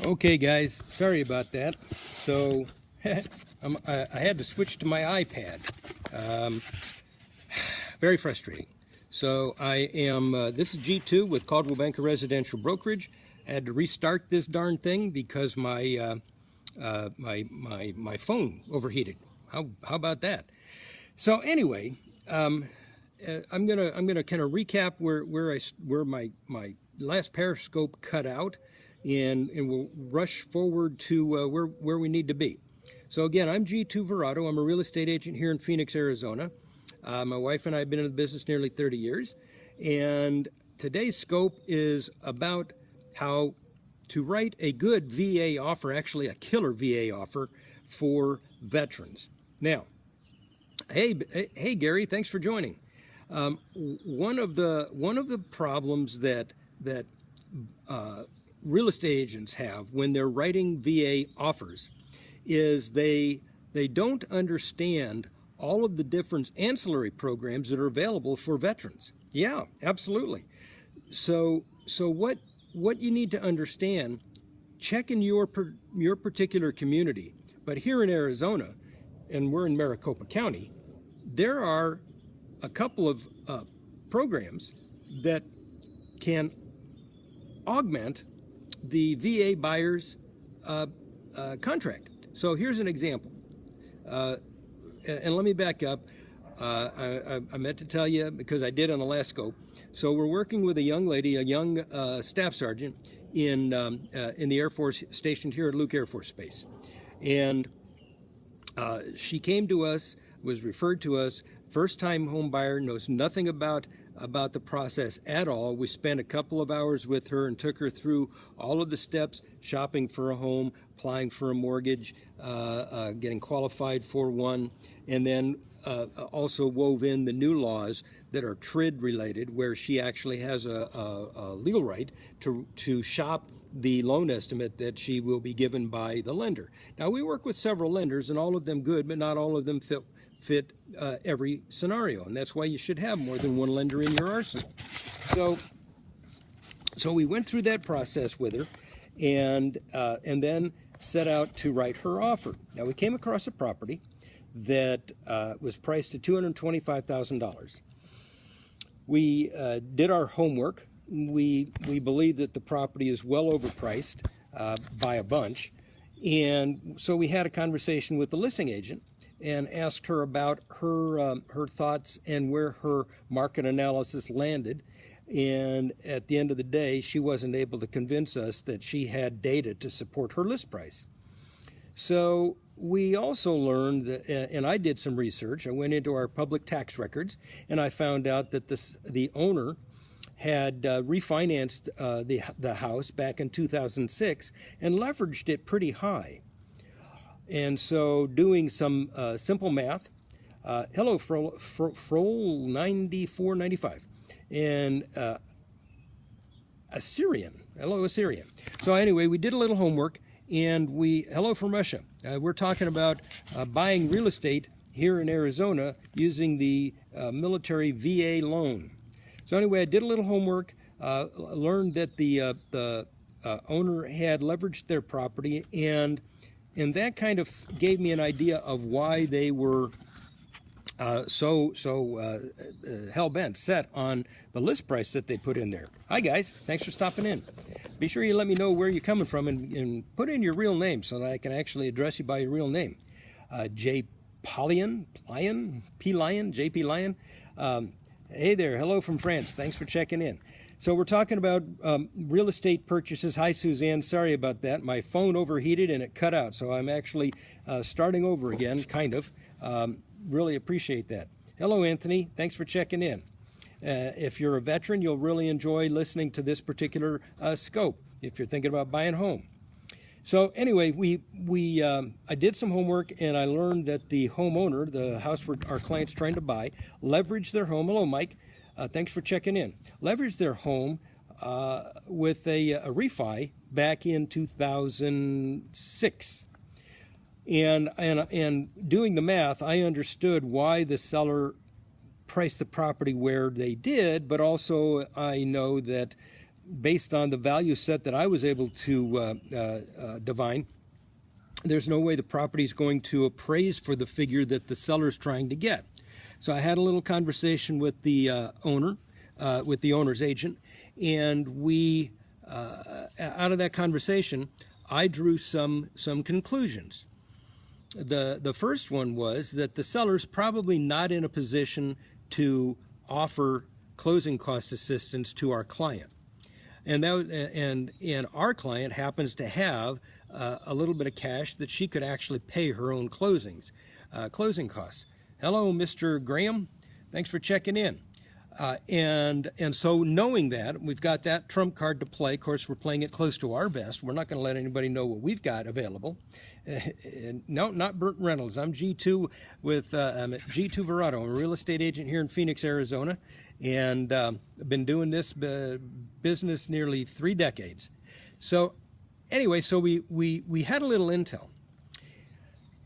Okay, guys, sorry about that. So I had to switch to my iPad. Um, Very frustrating. So I am. This is G2 with Caldwell Banker Residential Brokerage. I had to restart this darn thing because my phone overheated. How about that? So anyway, I'm gonna kind of recap where my last Periscope cut out, and we'll rush forward to where we need to be. So again, I'm G2 Verado. I'm a real estate agent here in Phoenix, Arizona. My wife and I have been in the business nearly 30 years, and today's scope is about how to write a good VA offer, actually a killer VA offer for veterans. Now, hey Gary, thanks for joining. One of the problems that real estate agents have when they're writing VA offers is they don't understand all of the different ancillary programs that are available for veterans. Yeah, absolutely. So what you need to understand, check in your particular community. But here in Arizona, and we're in Maricopa County, there are a couple of programs that can augment the VA buyer's contract. So here's an example. And let me back up. I meant to tell you, because I did on the last scope. So we're working with a young lady, a young staff sergeant in the Air Force, stationed here at Luke Air Force Base. And she came to us, was referred to us, first-time home buyer, knows nothing about the process at all. We spent a couple of hours with her and took her through all of the steps: shopping for a home, applying for a mortgage, getting qualified for one, and then also wove in the new laws that are TRID related, where she actually has a legal right to shop the loan estimate that she will be given by the lender. Now, we work with several lenders, and all of them good, but not all of them fit every scenario, and that's why you should have more than one lender in your arsenal. So we went through that process with her, and then set out to write her offer. Now, we came across a property that was priced at $225,000. We did our homework. We believe that the property is well overpriced by a bunch, and so we had a conversation with the listing agent and asked her about her thoughts and where her market analysis landed. And at the end of the day, she wasn't able to convince us that she had data to support her list price. So we also learned that, and I did some research. I went into our public tax records, and I found out that the owner had refinanced the house back in 2006 and leveraged it pretty high. And so, doing some simple math, hello, Frol 9495, and Assyrian. Hello, Assyrian. So anyway, we did a little homework, and hello from Russia. We're talking about buying real estate here in Arizona using the military VA loan. So anyway, I did a little homework, learned that the owner had leveraged their property, and that kind of gave me an idea of why they were so hell-bent, set on the list price that they put in there. Hi, guys. Thanks for stopping in. Be sure you let me know where you're coming from and put in your real name so that I can actually address you by your real name. J. P. Lion, J.P. Lion. Hey there. Hello from France. Thanks for checking in. So we're talking about real estate purchases. Hi, Suzanne. Sorry about that. My phone overheated and it cut out, so I'm actually starting over again, kind of. Really appreciate that. Hello, Anthony. Thanks for checking in. If you're a veteran, you'll really enjoy listening to this particular scope if you're thinking about buying a home. So anyway, I did some homework, and I learned that the homeowner, the house our client's trying to buy, leveraged their home. Hello, Mike. Thanks for checking in. Leveraged their home with a refi back in 2006. And doing the math, I understood why the seller priced the property where they did, but also I know that based on the value set that I was able to divine, there's no way the property is going to appraise for the figure that the seller's trying to get. So I had a little conversation with the owner, with the owner's agent, and we, out of that conversation, I drew some conclusions. The first one was that the seller's probably not in a position to offer closing cost assistance to our client, and our client happens to have a little bit of cash that she could actually pay her own closing costs. Hello, Mr. Graham. Thanks for checking in. And so knowing that, we've got that trump card to play. Of course, we're playing it close to our vest. We're not going to let anybody know what we've got available. No, not Burt Reynolds. I'm G2 I'm at G2 Verado. I'm a real estate agent here in Phoenix, Arizona, and I've been doing this business nearly 3 decades. So anyway, so we had a little intel.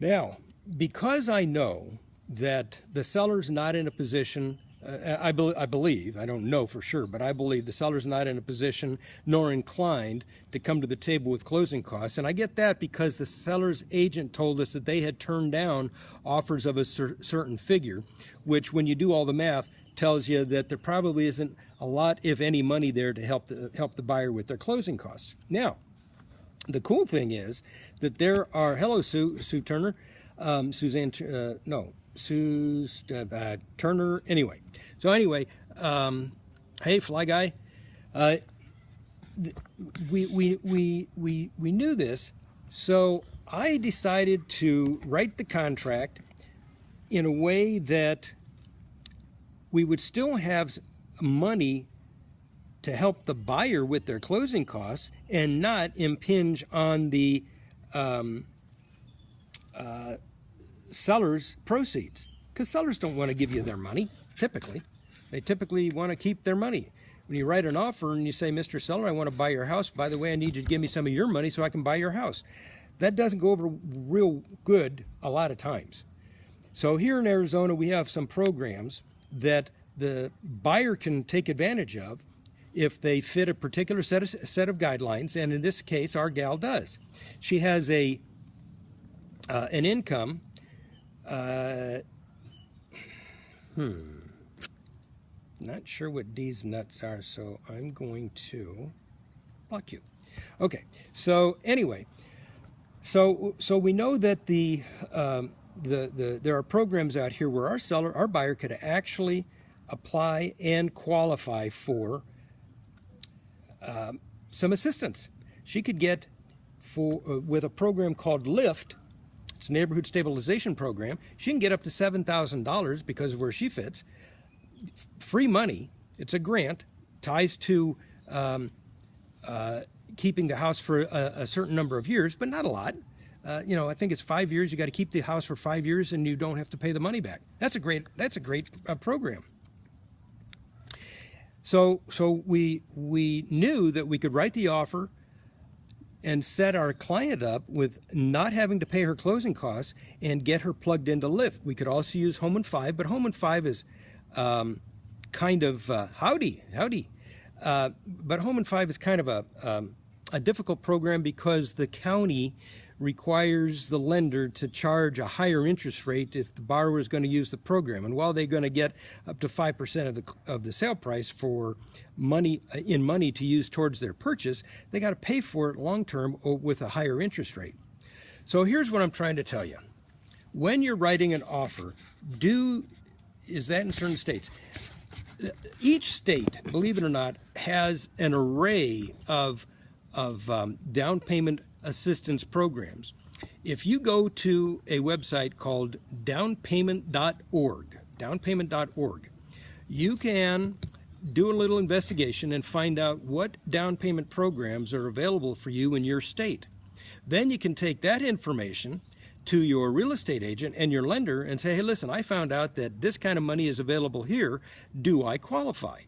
Now, because I know that the seller's not in a position, I believe, I don't know for sure, but I believe the seller's not in a position nor inclined to come to the table with closing costs. And I get that because the seller's agent told us that they had turned down offers of a certain figure, which when you do all the math tells you that there probably isn't a lot, if any, money there to help the buyer with their closing costs. Now, the cool thing is that there are, hello, Sue Turner, Suzanne, no, Sue's Turner. Anyway, hey, Fly Guy, we knew this, so I decided to write the contract in a way that we would still have money to help the buyer with their closing costs and not impinge on the seller's proceeds, because sellers don't want to give you their money. They typically want to keep their money. When you write an offer and you say, Mr. Seller, I want to buy your house, by the way, I need you to give me some of your money so I can buy your house, that doesn't go over real good a lot of times. So here in Arizona, we have some programs that the buyer can take advantage of if they fit a particular set of guidelines, and in this case, our gal does. She has an income. Not sure what D's nuts are, so I'm going to block you. Okay, so anyway, so we know that there are programs out here where our buyer could actually apply and qualify for some assistance. She could get with a program called LIFT. It's a neighborhood stabilization program. She can get up to $7,000 because of where she fits. Free money. It's a grant. Ties to keeping the house for a certain number of years, but not a lot. I think it's 5 years. You got to keep the house for 5 years, and you don't have to pay the money back. That's a great program. So we knew that we could write the offer and set our client up with not having to pay her closing costs and get her plugged into LIFT. We could also use Home and 5, but Home and 5 is kind of howdy. But Home and 5 is kind of a difficult program because the county requires the lender to charge a higher interest rate if the borrower is going to use the program. And while they're going to get up to 5% of the sale price for money to use towards their purchase, they got to pay for it long term with a higher interest rate. So here's what I'm trying to tell you. When you're writing an offer, is that in certain states? Each state, believe it or not, has an array of down payment assistance programs. If you go to a website called downpayment.org, you can do a little investigation and find out what down payment programs are available for you in your state. Then you can take that information to your real estate agent and your lender and say, hey, listen, I found out that this kind of money is available here. Do I qualify?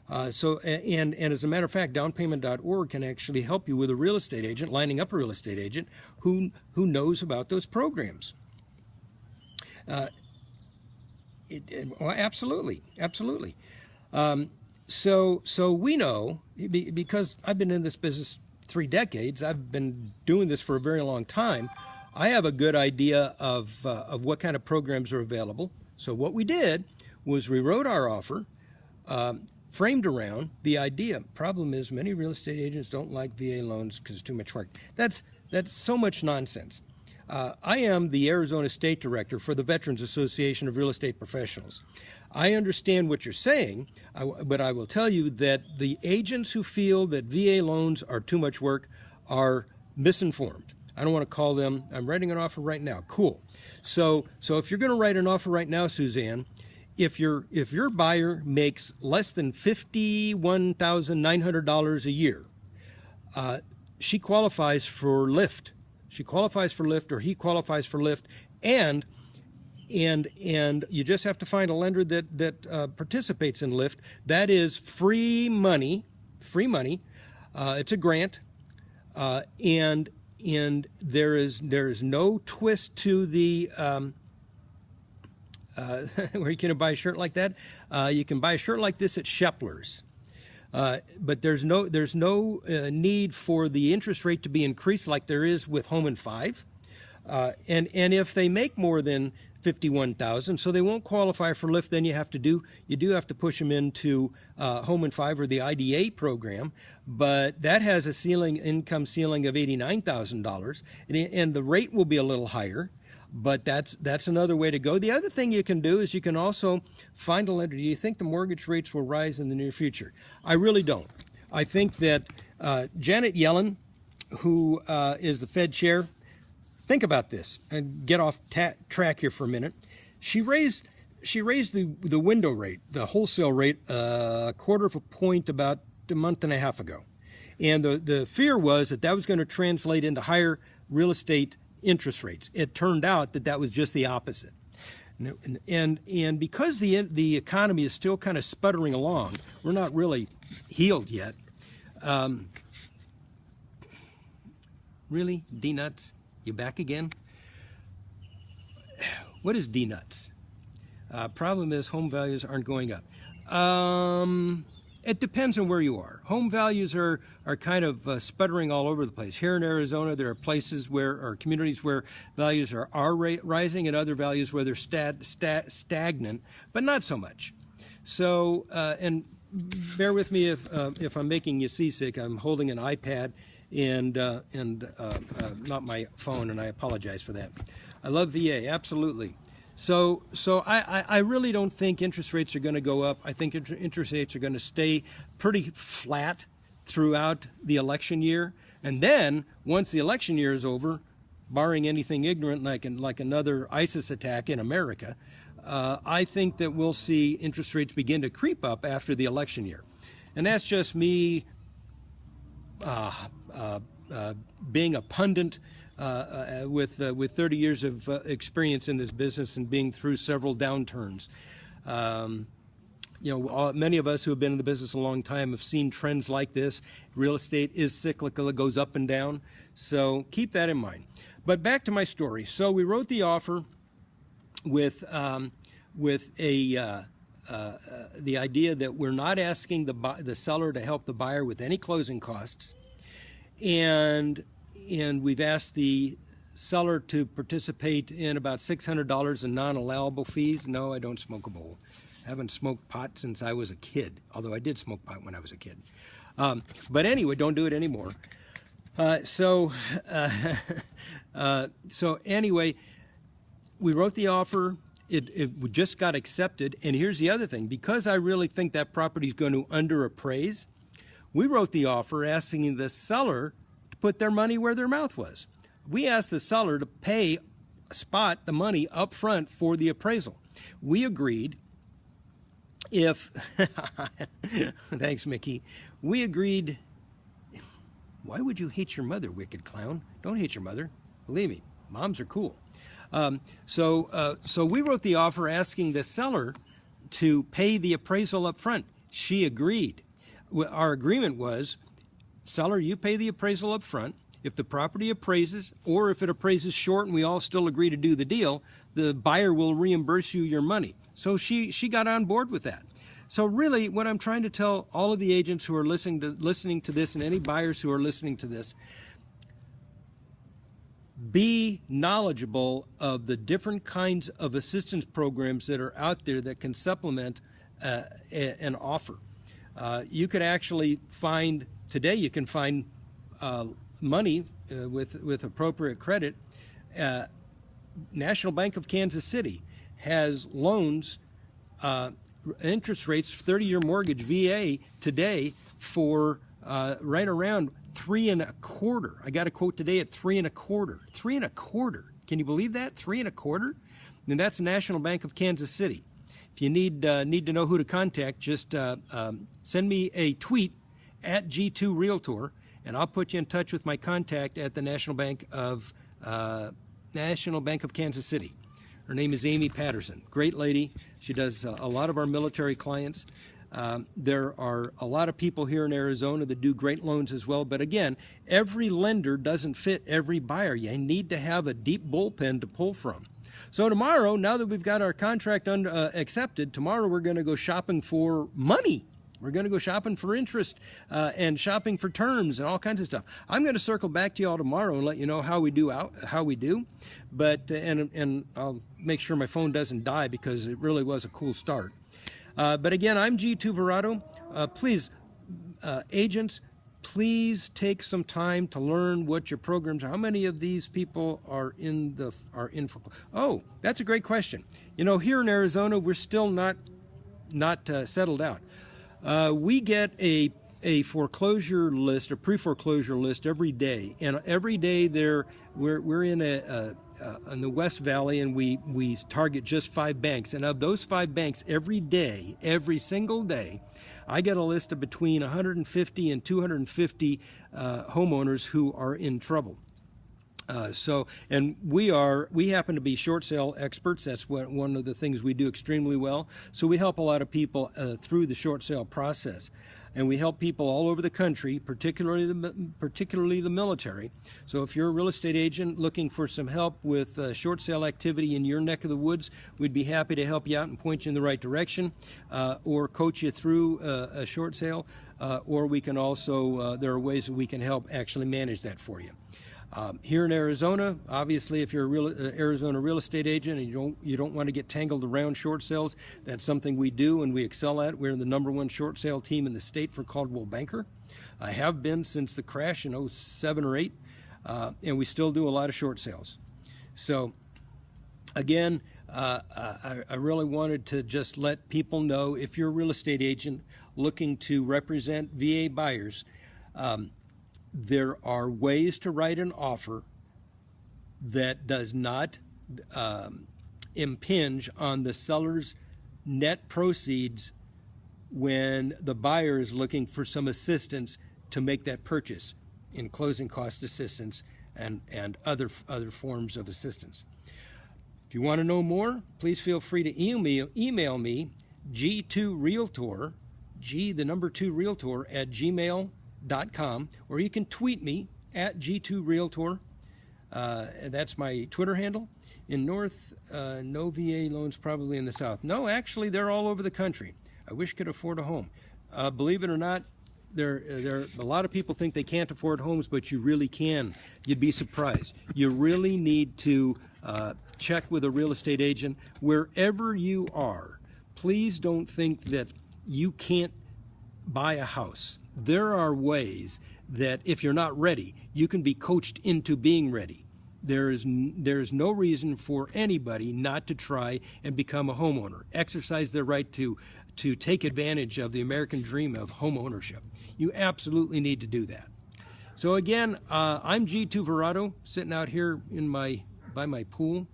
And as a matter of fact, downpayment.org can actually help you with a real estate agent, lining up a real estate agent who knows about those programs. Well, absolutely. So we know, because I've been in this business 3 decades, I've been doing this for a very long time, I have a good idea of what kind of programs are available. So what we did was we wrote our offer, framed around the idea. Problem is, many real estate agents don't like VA loans because it's too much work. That's so much nonsense. I am the Arizona State Director for the Veterans Association of Real Estate Professionals. I understand what you're saying, but I will tell you that the agents who feel that VA loans are too much work are misinformed. I don't want to call them. I'm writing an offer right now. Cool. So if you're going to write an offer right now, Suzanne, if your buyer makes less than $51,900 a year, she qualifies for LIFT. She qualifies for LIFT, or he qualifies for LIFT, and you just have to find a lender that participates in LIFT. That is free money. Free money. It's a grant, and there is no twist to the where you can buy a shirt like that. You can buy a shirt like this at Shepler's. But there's no need for the interest rate to be increased like there is with Home and 5. And if they make more than $51,000, so they won't qualify for LIFT, then you do have to push them into Home and 5 or the IDA program, but that has a income ceiling of $89,000, and the rate will be a little higher. But that's another way to go. The other thing you can do is you can also find a lender. Do you think the mortgage rates will rise in the near future? I really don't. I think that Janet Yellen, who is the Fed chair, think about this and get off track here for a minute. She raised the window rate, the wholesale rate, a quarter of a point about a month and a half ago. And the fear was that was going to translate into higher real estate interest rates. It turned out that was just the opposite. And because the economy is still kind of sputtering along, we're not really healed yet. Really, D-nuts? You back again? What is D-nuts? Problem is home values aren't going up. It depends on where you are. Home values are kind of sputtering all over the place. Here in Arizona, there are places or communities where values are rising, and other values where they're stagnant, but not so much. So, and bear with me if I'm making you seasick. I'm holding an iPad and not my phone, and I apologize for that. I love VA, absolutely. So I really don't think interest rates are going to go up. I think interest rates are going to stay pretty flat throughout the election year. And then once the election year is over, barring anything ignorant like another ISIS attack in America, I think that we'll see interest rates begin to creep up after the election year. And that's just me being a pundit with 30 years of experience in this business and being through several downturns. Many of us who have been in the business a long time have seen trends like this. Real estate is cyclical. It goes up and down. So keep that in mind. But back to my story. So we wrote the offer with the idea that we're not asking the seller to help the buyer with any closing costs, and we've asked the seller to participate in about $600 in non-allowable fees. No, I don't smoke a bowl. I haven't smoked pot since I was a kid, although I did smoke pot when I was a kid. But anyway, don't do it anymore. So anyway, we wrote the offer. It just got accepted. And here's the other thing. Because I really think that property is going to underappraise, we wrote the offer asking the seller to put their money where their mouth was. We asked the seller to pay the money up front for the appraisal. We agreed thanks, Mickey. We agreed. Why would you hate your mother, wicked clown? Don't hate your mother. Believe me, moms are cool. So we wrote the offer asking the seller to pay the appraisal up front. She agreed. Our agreement was, seller, you pay the appraisal up front. If the property appraises, or if it appraises short and we all still agree to do the deal, the buyer will reimburse you your money. So she got on board with that. So really, what I'm trying to tell all of the agents who are listening to this, and any buyers who are listening to this, be knowledgeable of the different kinds of assistance programs that are out there that can supplement an offer. You could actually find, today you can find money with appropriate credit. National Bank of Kansas City has loans, interest rates, 30-year mortgage VA today for right around 3 1/4. I got a quote today at 3 1/4. 3 1/4. Can you believe that? 3 1/4? And that's National Bank of Kansas City. If you need to know who to contact, just send me a tweet at G2 Realtor, and I'll put you in touch with my contact at the National Bank of Kansas City. Her name is Amy Patterson. Great lady. She does a lot of our military clients. There are a lot of people here in Arizona that do great loans as well. But again, every lender doesn't fit every buyer. You need to have a deep bullpen to pull from. So tomorrow, now that we've got our contract accepted, tomorrow we're going to go shopping for money. We're going to go shopping for interest and shopping for terms and all kinds of stuff. I'm going to circle back to you all tomorrow and let you know how we do. But and I'll make sure my phone doesn't die because it really was a cool start. But again, I'm G2 Verado. Please, agents, please take some time to learn what your programs are. How many of these people are in for? Oh, that's a great question. You know, here in Arizona, we're still not settled out. We get a foreclosure list, a pre-foreclosure list every day, and every day we're in in the West Valley, and we target just 5 banks. And of those 5 banks, every day, every single day, I get a list of between 150 and 250 homeowners who are in trouble. And we happen to be short sale experts. That's one of the things we do extremely well. So we help a lot of people through the short sale process. And we help people all over the country, particularly the military. So if you're a real estate agent looking for some help with short sale activity in your neck of the woods, we'd be happy to help you out and point you in the right direction, or coach you through a short sale, or we can also, there are ways that we can help actually manage that for you. Here in Arizona, obviously, if you're a Arizona real estate agent and you don't want to get tangled around short sales, that's something we do and we excel at. We're the #1 short sale team in the state for Caldwell Banker. I have been since the crash in 07 or 08, and we still do a lot of short sales. So, again, I really wanted to just let people know, if you're a real estate agent looking to represent VA buyers, there are ways to write an offer that does not impinge on the seller's net proceeds when the buyer is looking for some assistance to make that purchase, in closing cost assistance and other forms of assistance. If you want to know more, please feel free to email me G2Realtor, the number 2 Realtor at gmail.com, or you can tweet me at G2Realtor. That's my Twitter handle. In North, no VA loans probably in the South. No, actually, they're all over the country. I wish I could afford a home. Believe it or not, there a lot of people think they can't afford homes, but you really can. You'd be surprised. You really need to check with a real estate agent wherever you are. Please don't think that you can't buy a house. There are ways that if you're not ready, you can be coached into being ready. There's no reason for anybody not to try and become a homeowner. Exercise their right to take advantage of the American dream of home ownership. You absolutely need to do that. So again, I'm G2 Verado, sitting out here by my pool,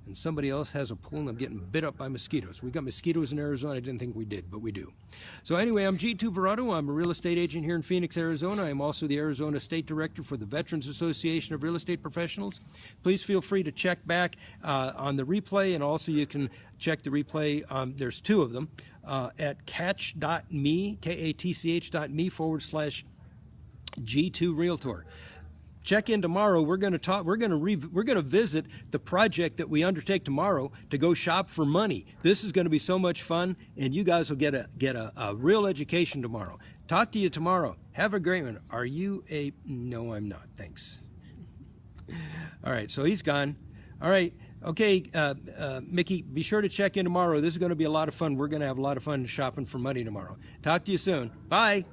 and somebody else has a pool, and I'm getting bit up by mosquitoes. We got mosquitoes in Arizona. I didn't think we did, but we do. So anyway, I'm G2 Verado. I'm a real estate agent here in Phoenix, Arizona. I'm also the Arizona State Director for the Veterans Association of Real Estate Professionals. Please feel free to check back on the replay, and also you can check the replay, there's 2 of them, at catch.me, katch.me /G2 Realtor. Check in tomorrow. We're going to talk. We're going to visit the project that we undertake tomorrow to go shop for money. This is going to be so much fun, and you guys will get a real education tomorrow. Talk to you tomorrow. Have a great one. Are you a? No, I'm not. Thanks. All right. So he's gone. All right. Okay, Mickey, be sure to check in tomorrow. This is going to be a lot of fun. We're going to have a lot of fun shopping for money tomorrow. Talk to you soon. Bye.